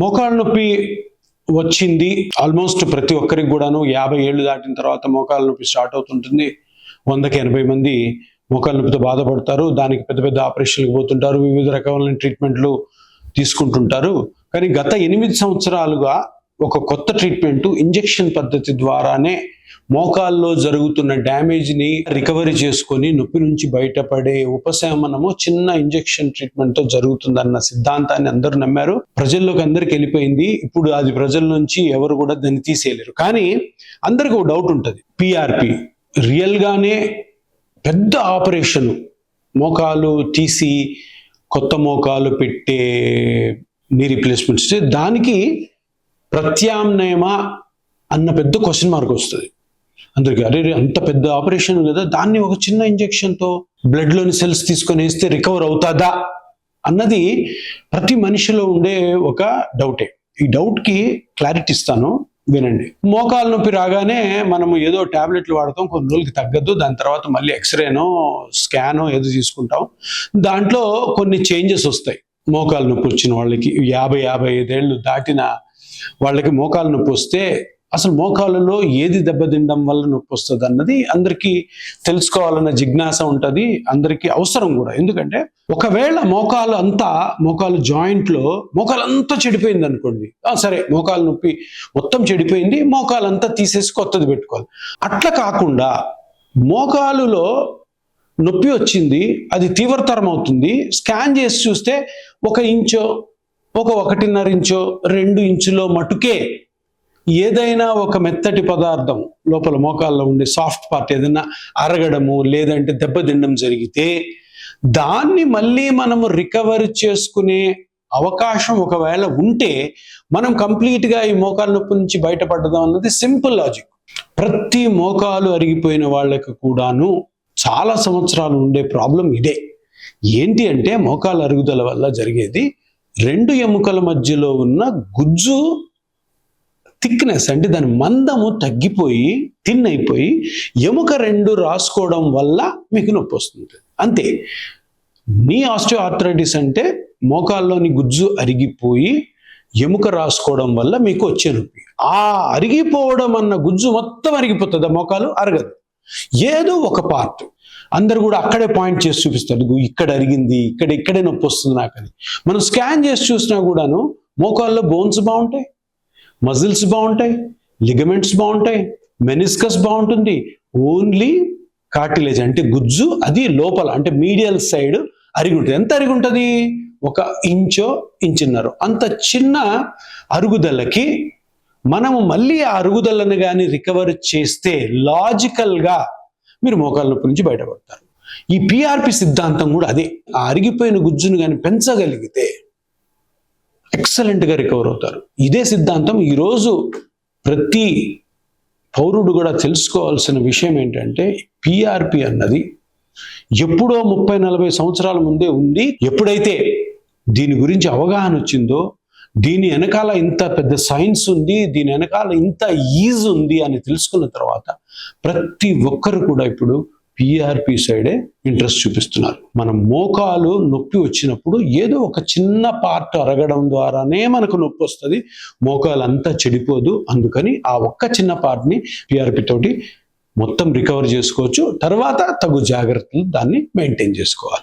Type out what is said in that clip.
మోకాళ్ళ నొప్పి వచ్చింది ఆల్మోస్ట్ ప్రతి ఒక్కరికి కూడాను 50 ఏళ్ళు దాటిన తర్వాత మోకాళ్ళ నొప్పి స్టార్ట్ అవుతుంటుంది. 100కి 80 మంది మోకాళ్ళ నొప్పితో బాధపడతారు. దానికి పెద్ద పెద్ద ఆపరేషన్లకు పోతుంటారు, వివిధ రకాలైన ట్రీట్మెంట్లు తీసుకుంటుంటారు. కానీ గత 8 సంవత్సరాలుగా ఒక కొత్త ట్రీట్మెంట్ ఇంజెక్షన్ పద్ధతి ద్వారానే మోకాల్లో జరుగుతున్న డ్యామేజ్ని రికవరీ చేసుకొని నొప్పి నుంచి బయటపడే ఉపశమనము చిన్న ఇంజెక్షన్ ట్రీట్మెంట్తో జరుగుతుందన్న సిద్ధాంతాన్ని అందరూ నమ్మారు. ప్రజల్లోకి అందరికి వెళ్ళిపోయింది. ఇప్పుడు అది ప్రజల నుంచి ఎవరు కూడా దాన్ని తీసేయలేరు. కానీ అందరికి ఒక డౌట్ ఉంటుంది, పిఆర్పి రియల్గానే పెద్ద ఆపరేషన్, మోకాలు తీసి కొత్త మోకాలు పెట్టే నీ రీప్లేస్మెంట్స్, దానికి ప్రత్యామ్నాయమా అన్న పెద్ద క్వశ్చన్ మార్క్ వస్తుంది అందరికి. అరే అంత పెద్ద ఆపరేషన్ కదా, దాన్ని ఒక చిన్న ఇంజెక్షన్తో బ్లడ్లోని సెల్స్ తీసుకొని వేస్తే రికవర్ అవుతుందా అన్నది ప్రతి మనిషిలో ఉండే ఒక డౌటే. ఈ డౌట్కి క్లారిటీ ఇస్తాను, వినండి. మోకాలు నొప్పి రాగానే మనము ఏదో టాబ్లెట్లు వాడతాం, కొన్ని రోజులకి తగ్గద్దు, దాని తర్వాత మళ్ళీ ఎక్స్రేనో స్కానో ఏదో తీసుకుంటాం. దాంట్లో కొన్ని చేంజెస్ వస్తాయి. మోకాలు నొప్పి వచ్చిన వాళ్ళకి 50-55 ఏళ్ళు దాటిన వాళ్ళకి మోకాలు నొప్పి వస్తే అసలు మోకాళ్ళలో ఏది దెబ్బతినడం వల్ల నొప్పి వస్తుంది అన్నది అందరికీ తెలుసుకోవాలన్న జిజ్ఞాస ఉంటుంది, అందరికీ అవసరం కూడా. ఎందుకంటే ఒకవేళ మోకాలు జాయింట్లో మోకాలంతా చెడిపోయింది అనుకోండి, సరే మోకాలు నొప్పి మొత్తం చెడిపోయింది, మోకాలంతా తీసేసి కొత్తది పెట్టుకోవాలి. అట్లా కాకుండా మోకాలులో నొప్పి వచ్చింది, అది తీవ్రతరం అవుతుంది, స్కాన్ చేసి చూస్తే 1 ఇంచో 1.5 ఇంచో 2 ఇంచులో మటుకే ఏదైనా ఒక మెత్తటి పదార్థం లోపల మోకాల్లో ఉండే సాఫ్ట్ పార్ట్ ఏదైనా అరగడము లేదంటే దెబ్బతినడం జరిగితే దాన్ని మళ్ళీ మనము రికవర్ చేసుకునే అవకాశం ఒకవేళ ఉంటే మనం కంప్లీట్గా ఈ మోకాలు నొప్పి నుంచి బయటపడదాం అన్నది సింపుల్ లాజిక్. ప్రతి మోకాలు అరిగిపోయిన వాళ్ళకి కూడాను చాలా సంవత్సరాలు ఉండే ప్రాబ్లం ఇదే. ఏంటి అంటే మోకాలు అరుగుదల వల్ల జరిగేది 2 ఎముకల మధ్యలో ఉన్న గుజ్జు థిక్నెస్, అంటే దాని మందము తగ్గిపోయి థిన్ అయిపోయి ఎముక 2 రాసుకోవడం వల్ల మీకు నొప్పి వస్తుంది అంతే. నీ ఆస్టియోఆర్థరైటిస్ అంటే మోకాల్లోని గుజ్జు అరిగిపోయి ఎముక రాసుకోవడం వల్ల మీకు వచ్చే నొప్పి. ఆ అరిగిపోవడం అన్న గుజ్జు మొత్తం అరిగిపోతుంది, మోకాలు అరగదు. ఏదో ఒక పార్ట్ అందరు కూడా అక్కడే పాయింట్ చేసి చూపిస్తారు, ఇక్కడ అరిగింది, ఇక్కడే నొప్పి వస్తుంది నాకని. మనం స్కాన్ చేసి చూసినా కూడాను మోకాల్లో బోన్స్ బాగుంటాయి, మజిల్స్ బాగుంటాయి, లిగమెంట్స్ బాగుంటాయి, మెనిస్కస్ బాగుంటుంది. ఓన్లీ కార్టిలేజ్ అంటే గుజ్జు అది లోపల అంటే మీడియల్ సైడ్ అరిగి ఉంటుంది. ఎంత అరిగి ఉంటుంది? 1 ఇంచో 1.5 అంత చిన్న అరుగుదలకి మనము మళ్ళీ ఆ అరుగుదలను కానీ రికవర్ చేస్తే లాజికల్గా మీరు మోకాళ్ళ నొప్పి నుంచి బయటపడతారు. ఈ పిఆర్పి సిద్ధాంతం కూడా అదే. ఆ అరిగిపోయిన గుజ్జును కానీ పెంచగలిగితే ఎక్సలెంట్గా రికవర్ అవుతారు. ఇదే సిద్ధాంతం. ఈరోజు ప్రతి పౌరుడు కూడా తెలుసుకోవాల్సిన విషయం ఏంటంటే పిఆర్పి అన్నది ఎప్పుడో 30-40 సంవత్సరాల ముందే ఉంది. ఎప్పుడైతే దీని గురించి అవగాహన వచ్చిందో, దీని వెనకాల ఇంత పెద్ద సైన్స్ ఉంది, దీని వెనకాల ఇంత ఈజ్ ఉంది అని తెలుసుకున్న తర్వాత ప్రతి ఒక్కరు కూడా ఇప్పుడు పిఆర్పి సైడే ఇంట్రెస్ట్ చూపిస్తున్నారు. మన మోకాలు నొప్పి వచ్చినప్పుడు ఏదో ఒక చిన్న పార్ట్ అరగడం ద్వారానే మనకు నొప్పి వస్తుంది, మోకాలు అంతా చెడిపోదు. అందుకని ఆ ఒక్క చిన్న పార్ట్ని పిఆర్పి తోటి మొత్తం రికవర్ చేసుకోవచ్చు. తర్వాత తగు జాగ్రత్తలు దాన్ని మెయింటైన్ చేసుకోవాలి.